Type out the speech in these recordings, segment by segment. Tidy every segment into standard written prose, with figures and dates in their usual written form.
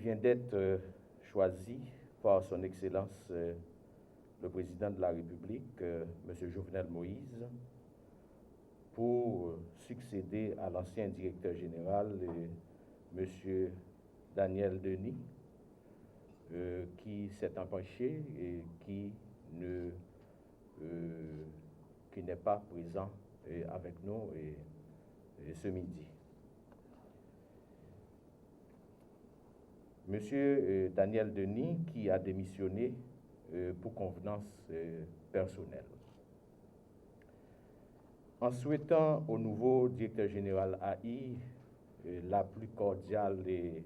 vient d'être choisi par son Excellence le Président de la République, M. Jovenel Moïse, pour succéder à l'ancien directeur général, M. Daniel Denis, qui s'est empêché et qui n'est pas présent avec nous ce midi. Monsieur Daniel Denis, qui a démissionné pour convenance personnelle. En souhaitant au nouveau directeur général AI la plus cordiale et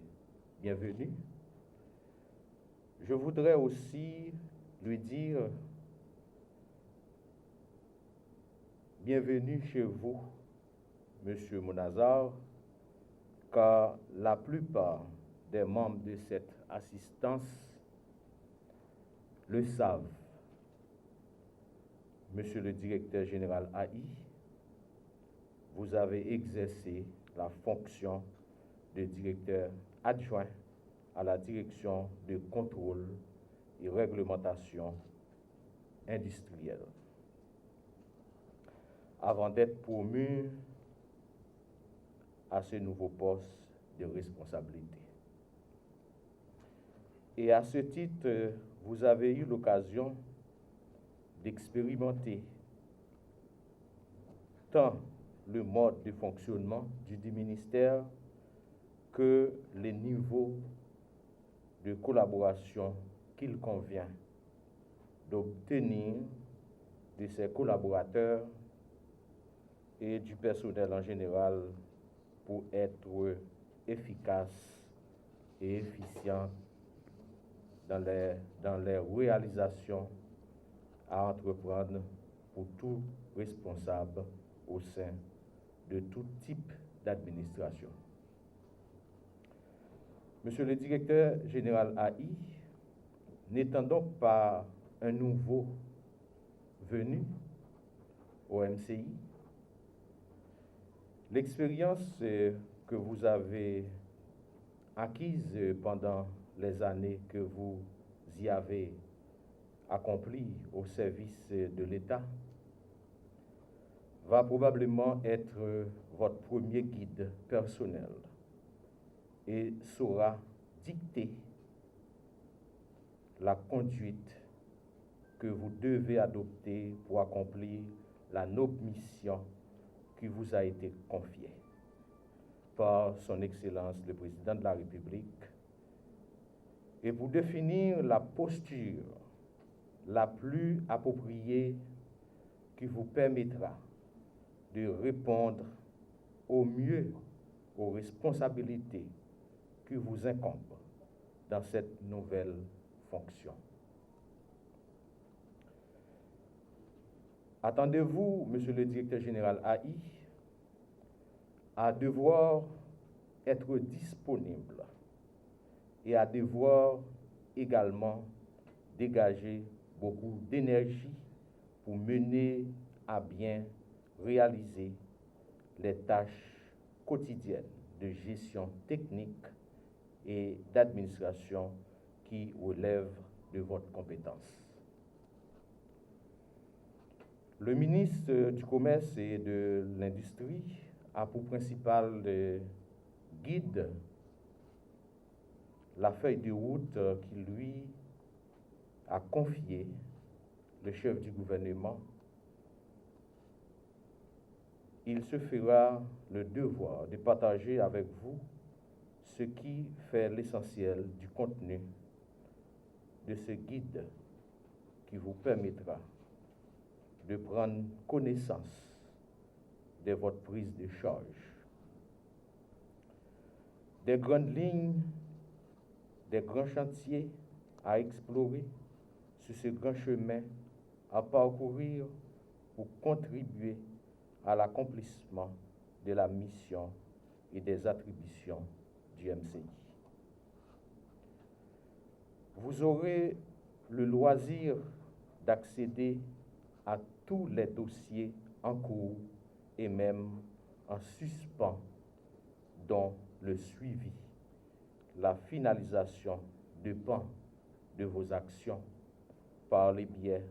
bienvenue, je voudrais aussi lui dire bienvenue chez vous, Monsieur Monazar, car la plupart des membres de cette assistance le savent. Monsieur le directeur général AI, vous avez exercé la fonction de directeur adjoint à la direction de contrôle et réglementation industrielle, avant d'être promu à ce nouveau poste de responsabilité. Et à ce titre, vous avez eu l'occasion d'expérimenter tant le mode de fonctionnement du ministère que les niveaux de collaboration qu'il convient d'obtenir de ses collaborateurs et du personnel en général pour être efficace et efficient dans les réalisations à entreprendre pour tout responsable au sein de tout type d'administration. Monsieur le directeur général AI, n'étant donc pas un nouveau venu au MCI, l'expérience que vous avez acquise pendant les années que vous y avez accompli au service de l'État va probablement être votre premier guide personnel et saura dicter la conduite que vous devez adopter pour accomplir la noble mission qui vous a été confiée par son Excellence le Président de la République et pour définir la posture la plus appropriée qui vous permettra de répondre au mieux aux responsabilités qui vous incombent dans cette nouvelle fonction. Attendez-vous, Monsieur le directeur général AI, à devoir être disponible et à devoir également dégager beaucoup d'énergie pour mener à bien réaliser les tâches quotidiennes de gestion technique et d'administration qui relèvent de votre compétence. Le ministre du Commerce et de l'Industrie a pour principal guide la feuille de route qui lui a confié le chef du gouvernement. Il se fera le devoir de partager avec vous ce qui fait l'essentiel du contenu de ce guide qui vous permettra de prendre connaissance de votre prise de charge, des grandes lignes, des grands chantiers à explorer sur ce grand chemin à parcourir pour contribuer à l'accomplissement de la mission et des attributions du MCI. Vous aurez le loisir d'accéder à tous les dossiers en cours et même en suspens, dont le suivi, la finalisation de pans de vos actions par les biais,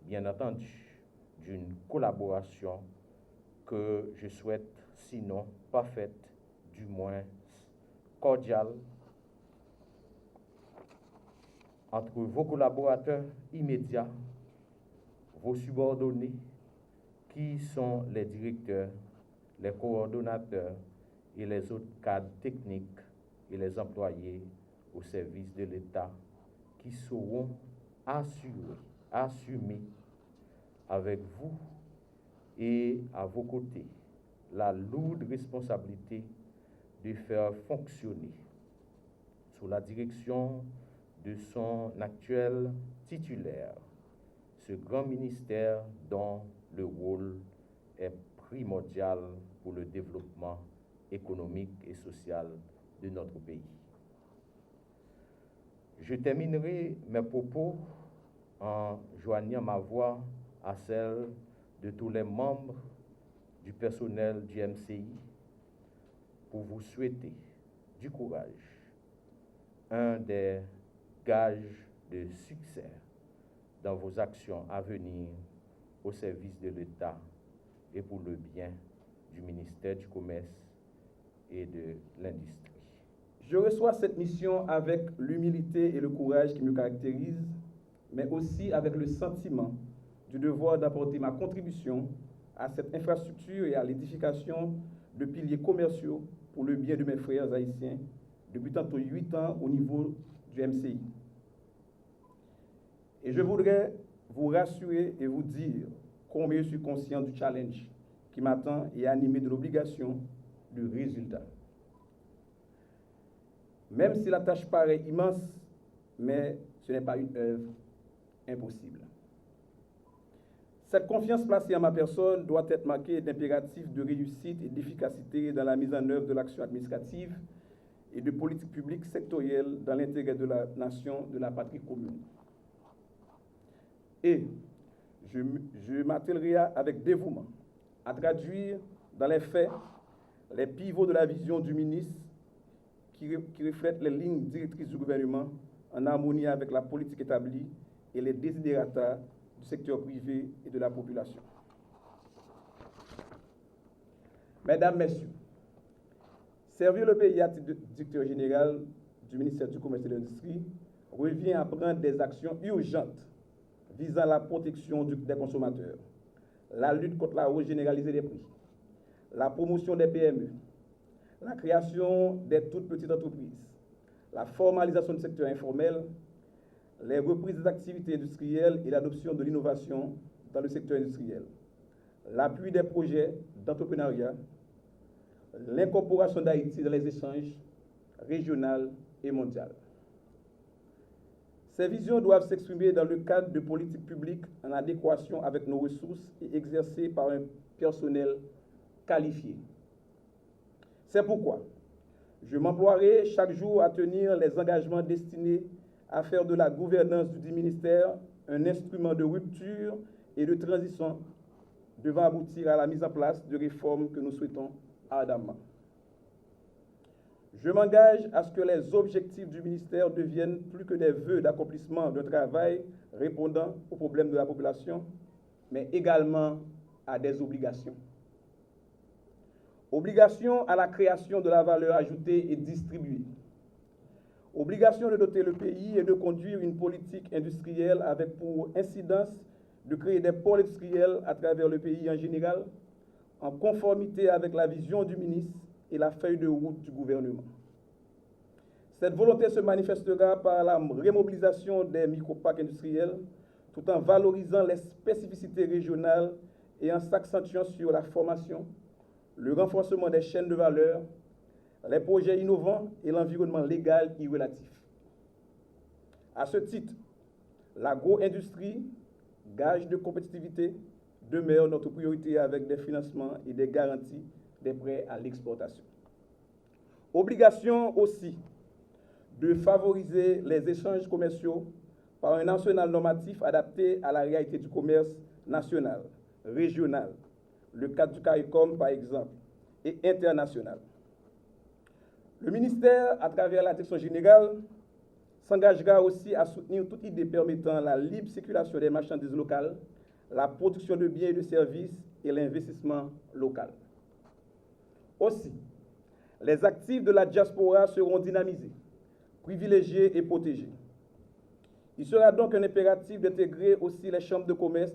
bien entendu, d'une collaboration que je souhaite, sinon parfaite, du moins cordiale, entre vos collaborateurs immédiats, vos subordonnés, qui sont les directeurs, les coordonnateurs et les autres cadres techniques et les employés au service de l'État qui sauront assumer avec vous et à vos côtés la lourde responsabilité de faire fonctionner, sous la direction de son actuel titulaire, ce grand ministère dont le rôle est primordial pour le développement économique et social de notre pays. Je terminerai mes propos en joignant ma voix à celle de tous les membres du personnel du MCI pour vous souhaiter du courage, un des gages de succès dans vos actions à venir au service de l'État et pour le bien du ministère du Commerce et de l'Industrie. Je reçois cette mission avec l'humilité et le courage qui me caractérisent, mais aussi avec le sentiment du devoir d'apporter ma contribution à cette infrastructure et à l'édification de piliers commerciaux pour le bien de mes frères haïtiens depuis tantôt 8 ans au niveau du MCI. Et je voudrais vous rassurer et vous dire combien je suis conscient du challenge qui m'attend et animé de l'obligation du résultat. Même si la tâche paraît immense, mais ce n'est pas une œuvre impossible. Cette confiance placée en ma personne doit être marquée d'impératifs de réussite et d'efficacité dans la mise en œuvre de l'action administrative et de politiques publiques sectorielles dans l'intérêt de la nation, de la patrie commune. Et je m'attellerai avec dévouement à traduire dans les faits les pivots de la vision du ministre qui reflète les lignes directrices du gouvernement en harmonie avec la politique établie et les desiderata du secteur privé et de la population. Mesdames, Messieurs, servir le pays à titre de directeur général du ministère du Commerce et de l'Industrie revient à prendre des actions urgentes visant la protection des consommateurs, la lutte contre la hausse généralisée des prix, la promotion des PME, la création des toutes petites entreprises, la formalisation du secteur informel, les reprises des activités industrielles et l'adoption de l'innovation dans le secteur industriel, l'appui des projets d'entrepreneuriat, l'incorporation d'Haïti dans les échanges régionaux et mondiaux. Ces visions doivent s'exprimer dans le cadre de politiques publiques en adéquation avec nos ressources et exercées par un personnel qualifié. C'est pourquoi je m'emploierai chaque jour à tenir les engagements destinés à faire de la gouvernance du ministère un instrument de rupture et de transition devant aboutir à la mise en place de réformes que nous souhaitons ardemment. Je m'engage à ce que les objectifs du ministère deviennent plus que des vœux d'accomplissement d'un travail répondant aux problèmes de la population, mais également à des obligations. Obligation à la création de la valeur ajoutée et distribuée. Obligation de doter le pays et de conduire une politique industrielle avec pour incidence de créer des pôles industriels à travers le pays en général, en conformité avec la vision du ministre et la feuille de route du gouvernement. Cette volonté se manifestera par la remobilisation des micro-parcs industriels, tout en valorisant les spécificités régionales et en s'accentuant sur la formation, le renforcement des chaînes de valeur, les projets innovants et l'environnement légal y relatif. À ce titre, l'agro-industrie, gage de compétitivité, demeure notre priorité avec des financements et des garanties des prêts à l'exportation. Obligation aussi de favoriser les échanges commerciaux par un arsenal normatif adapté à la réalité du commerce national, régional, le cadre du CARICOM par exemple, et international. Le ministère, à travers la direction générale, s'engagera aussi à soutenir toute idée permettant la libre circulation des marchandises locales, la production de biens et de services et l'investissement local. Aussi, les actifs de la diaspora seront dynamisés, privilégiés et protégés. Il sera donc un impératif d'intégrer aussi les chambres de commerce